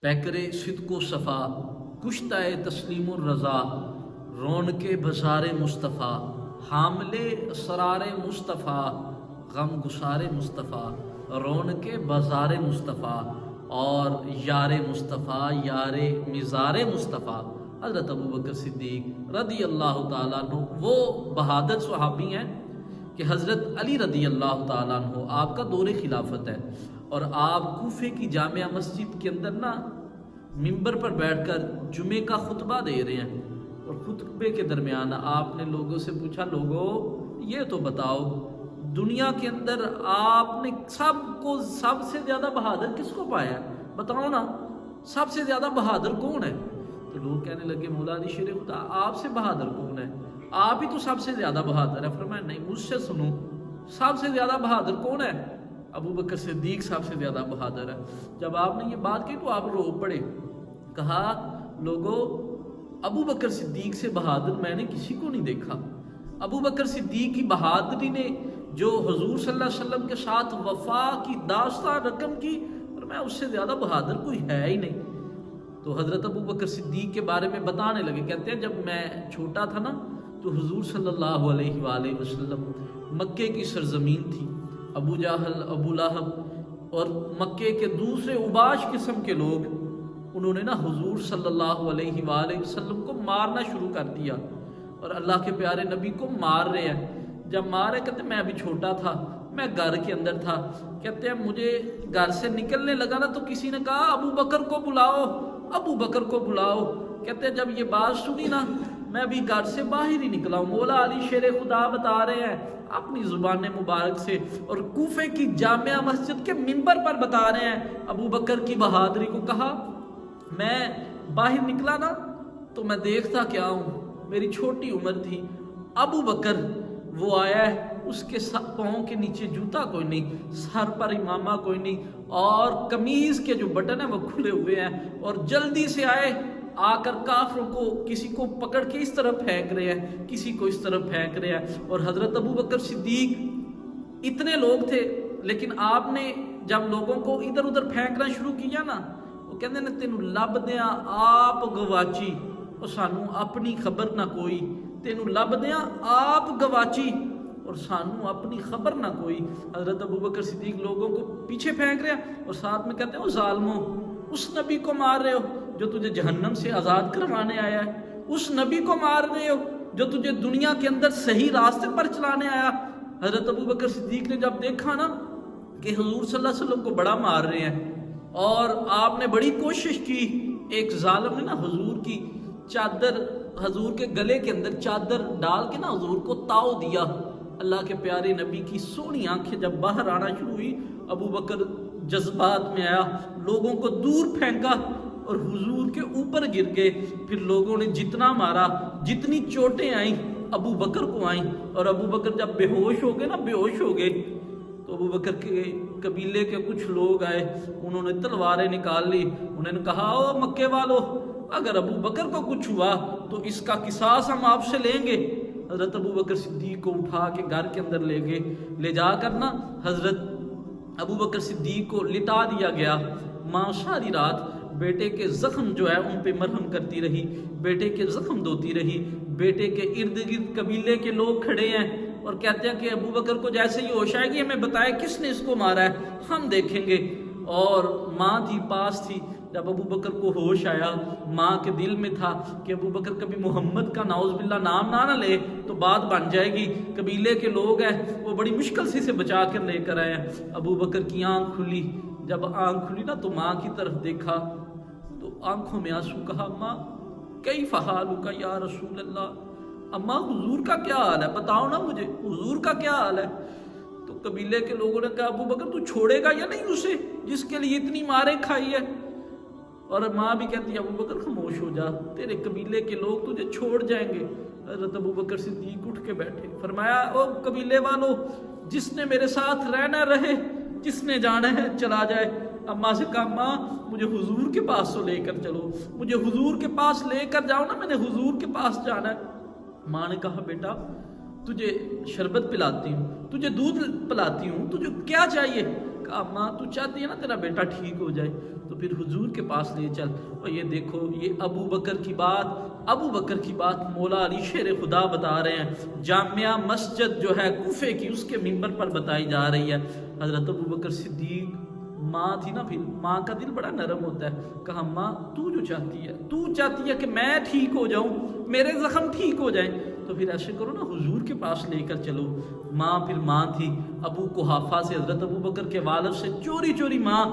पैकरे सिद्को सफ़ा कुश्ताए तस्लीम रज़ा रौनके बज़ारे मुस्तफ़ा हामले सरारे मुस्तफ़ा गम गुसारे मुस्तफ़ा रौनके बज़ारे मुस्तफ़ा और यार मुस्तफ़ा यार मिज़ार मुस्तफ़ा हज़रत अबू बकर सिद्दीक़ रदी अल्लाह ताला अन्हु वो बहादुर सहाबी हैं कि हज़रत अली रदी अल्लाह ताला अन्हु आपका दौरे खिलाफत है और आप कूफे की जामिया मस्जिद के अंदर ना मिंबर पर बैठकर जुमे का खुतबा दे रहे हैं और खुतबे के दरमियान आपने लोगों से पूछा, लोगों ये तो बताओ दुनिया के अंदर आपने सबको सबसे ज़्यादा बहादुर किसको पाया है, बताओ ना सबसे ज़्यादा बहादुर कौन है। तो लोग कहने लगे, मौला अली शेर खुदा आपसे बहादुर कौन है, आप ही तो सबसे ज़्यादा बहादुर है। फरमाया नहीं, मुझसे सुनो, सबसे ज़्यादा बहादुर कौन है, अबू बकर सिद्दीक सबसे ज़्यादा बहादुर है। जब आपने ये बात की तो आप रो पड़े, कहा लोगों अबू बकर सिद्दीक से बहादुर मैंने किसी को नहीं देखा। अबू बकर सिद्दीक की बहादुरी ने जो हुजूर सल्लल्लाहु अलैहि वसल्लम के साथ वफा की दास्तान रकम की, और मैं उससे ज़्यादा बहादुर कोई है ही नहीं। तो हज़रत अबू बकर सिद्दीक के बारे में बताने लगे, कहते हैं जब मैं छोटा था ना तो हुजूर सल्लल्लाहु अलैहि वसल्लम मक्के की सरजमीन थी, अबू जहल अबू लहब और मक्के के दूसरे उबाश किस्म के लोग, उन्होंने ना हुजूर सल्लल्लाहु अलैहि वसल्लम को मारना शुरू कर दिया और अल्लाह के प्यारे नबी को मार रहे हैं। जब मारे, कहते मैं अभी छोटा था, मैं घर के अंदर था, कहते हैं मुझे घर से निकलने लगा ना तो किसी ने कहा अबू बकर को बुलाओ, अबू बकर को बुलाओ। कहते हैं जब ये बात सुनी ना मैं अभी घर से बाहर ही निकला हूँ। मौला अली शेर खुदा बता रहे हैं अपनी ज़ुबान मुबारक से और कूफे की जामिया मस्जिद के मिंबर पर बता रहे हैं अबू बकर की बहादुरी को। कहा मैं बाहर निकला ना तो मैं देखता क्या हूँ, मेरी छोटी उम्र थी, अबू बकर वो आया है, उसके पाँव के नीचे जूता कोई नहीं, सर पर इमामा कोई नहीं और कमीज़ के जो बटन है वो खुले हुए हैं और जल्दी से आए, आकर काफरों को किसी को पकड़ के इस तरफ फेंक रहे हैं, किसी को इस तरफ फेंक रहे हैं। और हज़रत अबू बकर सिद्दीक, इतने लोग थे लेकिन आपने जब लोगों को इधर उधर फेंकना शुरू किया ना, वो कहते ने तेनू लभ दिया आप गवाची, और सानू अपनी खबर ना कोई, तेनू लभ दिया आप गवाची और सानू अपनी खबर ना कोई। हज़रत अबू बकर सिद्दीक लोगों को पीछे फेंक रहे हैं और साथ में कहते हैं, ओ जालिमो, उस नबी को मार रहे हो जो तुझे जहन्नम से आज़ाद करवाने आया है, उस नबी को मार रहे हो जो तुझे दुनिया के अंदर सही रास्ते पर चलाने आया। हज़रत अबू बकर सिद्दीक ने जब देखा ना कि हुजूर सल्लल्लाहु अलैहि वसल्लम को बड़ा मार रहे हैं और आपने बड़ी कोशिश की, एक जालिम ने ना हुजूर की चादर, हुजूर के गले के अंदर चादर डाल के ना हुजूर को ताव दिया। अल्लाह के प्यारे नबी की सोनी आंखें जब बाहर आना शुरू हुई, अबू बकर जज्बात में आया, लोगों को दूर फेंका और हुजूर के ऊपर गिर गए। फिर लोगों ने जितना मारा, जितनी चोटें आई अबू बकर को आई, और अबू बकर जब बेहोश हो गए ना, बेहोश हो गए, तो अबू बकर के कबीले के कुछ लोग आए, उन्होंने तलवारें निकाल ली, उन्होंने कहा ओ मक्के वालों, अगर अबू बकर को कुछ हुआ तो इसका किसास हम आपसे लेंगे। हज़रत अबू बकर सिद्दीक को उठा के घर के अंदर ले गए, ले जाकर ना हज़रत अबू बकर सिद्दीक को लिटा दिया गया। माँ सारी रात बेटे के ज़ख्म जो है उन पे मरहम करती रही, बेटे के ज़ख्म धोती रही। बेटे के इर्द गिर्द कबीले के लोग खड़े हैं और कहते हैं कि अबू बकर को जैसे ही होश आएगी हमें बताए किसने इसको मारा है, हम देखेंगे। और माँ थी पास थी, जब अबू बकर को होश आया, माँ के दिल में था कि अबू बकर कभी मोहम्मद का नाउज़ुबिल्लाह नाम ना ले तो बात बन जाएगी। कबीले के लोग हैं वो बड़ी मुश्किल से बचा कर लेकर आए हैं। अबू बकर की आँख खुली, जब आँख खुली ना तो माँ की तरफ देखा तो आंखों में आंसू, कहा माँ कैफ़ हालुका या रसूल अल्लाह, अम्मा हुजूर का क्या हाल है, बताओ ना मुझे हुजूर का क्या हाल है। तो कबीले के लोगों ने कहा अबू बकर तू छोड़ेगा या नहीं उसे जिसके लिए इतनी मारें खाई है। और माँ भी कहती है अबू बकर खामोश हो जा, तेरे कबीले के लोग तुझे छोड़ जाएंगे। हज़रत अबू बकर सिद्दीक उठ के बैठे, फरमाया ओ कबीले वालों, जिसने मेरे साथ रहना रहे, जिसने जाना है चला जाए। अम्मा से कहा माँ मुझे हुजूर के पास तो लेकर चलो, मुझे हुजूर के पास लेकर जाओ ना, मैंने हुजूर के पास जाना है। माँ ने कहा बेटा तुझे शरबत पिलाती हूँ, तुझे दूध पिलाती हूँ, तुझे क्या चाहिए। کہا ماں تو چاہتی ہے نا تیرا بیٹا ٹھیک ہو جائے تو پھر حضور کے پاس لے چل. اور یہ دیکھو یہ ابو بکر کی بات مولا علی شیر خدا بتا رہے ہیں. جامعہ مسجد جو ہے کوفے کی اس کے منبر پر بتائی جا رہی ہے. حضرت ابو بکر صدیق ماں تھی نا، پھر ماں کا دل بڑا نرم ہوتا ہے. کہا ماں تو جو چاہتی ہے کہ میں ٹھیک ہو جاؤں، میرے زخم ٹھیک ہو جائیں، تو پھر ایسے کرو نا حضور کے پاس لے کر چلو. ماں تھی ابو قحافہ سے، حضرت ابو بکر کے والد سے چوری ماں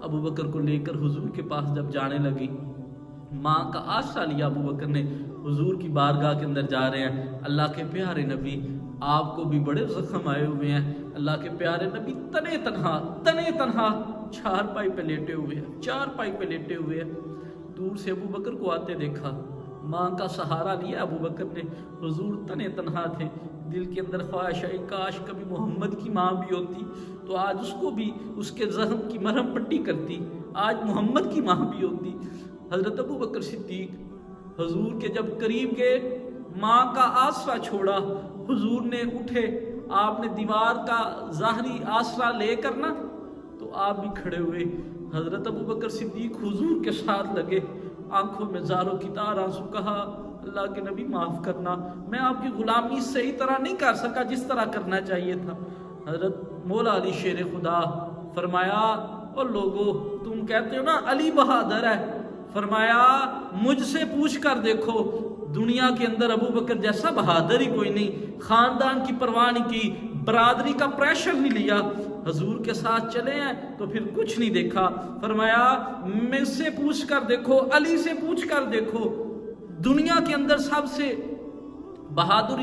ابو بکر کو لے کر حضور کے پاس جب جانے لگی، ماں کا آسرا لیا ابو بکر نے. حضور کی بارگاہ کے اندر جا رہے ہیں. اللہ کے پیارے نبی آپ کو بھی بڑے زخم آئے ہوئے ہیں. اللہ کے پیارے نبی تنے تنہا چارپائی پہ لیٹے ہوئے ہیں. دور سے ابو بکر کو آتے دیکھا، ماں کا سہارا لیا ابو بکر نے. حضور تنے تنہا تھے. دل کے اندر خواہش ہے کاش کبھی محمد کی ماں بھی ہوتی تو آج اس کو بھی اس کے زخم کی مرہم پٹی کرتی. آج محمد کی ماں بھی ہوتی. حضرت ابو بکر صدیق حضور کے جب قریب گئے، ماں کا آسرا چھوڑا، حضور نے اٹھے، آپ نے دیوار کا ظاہری آسرا لے کر نا تو آپ بھی کھڑے ہوئے. حضرت ابو بکر صدیق حضور کے ساتھ لگے، آنکھوں میں زاروں کی تار آنسو. کہا اللہ کے نبی معاف کرنا، میں آپ کی غلامی صحیح طرح نہیں کر سکا جس طرح کرنا چاہیے تھا. حضرت مولا علی شیر خدا فرمایا اور لوگو تم کہتے ہو نا علی بہادر ہے، فرمایا مجھ سے پوچھ کر دیکھو دنیا کے اندر ابو بکر جیسا بہادر ہی کوئی نہیں. خاندان کی پرواہ نہیں کی، برادری کا پریشر نہیں لیا، حضور کے ساتھ چلے ہیں تو پھر کچھ نہیں دیکھا. فرمایا مجھ سے پوچھ کر دیکھو، علی سے پوچھ کر دیکھو، دنیا کے اندر سب سے بہادر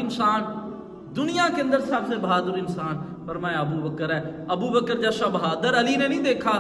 انسان، فرمایا ابو بکر ہے. ابو بکر جیسا بہادر علی نے نہیں دیکھا.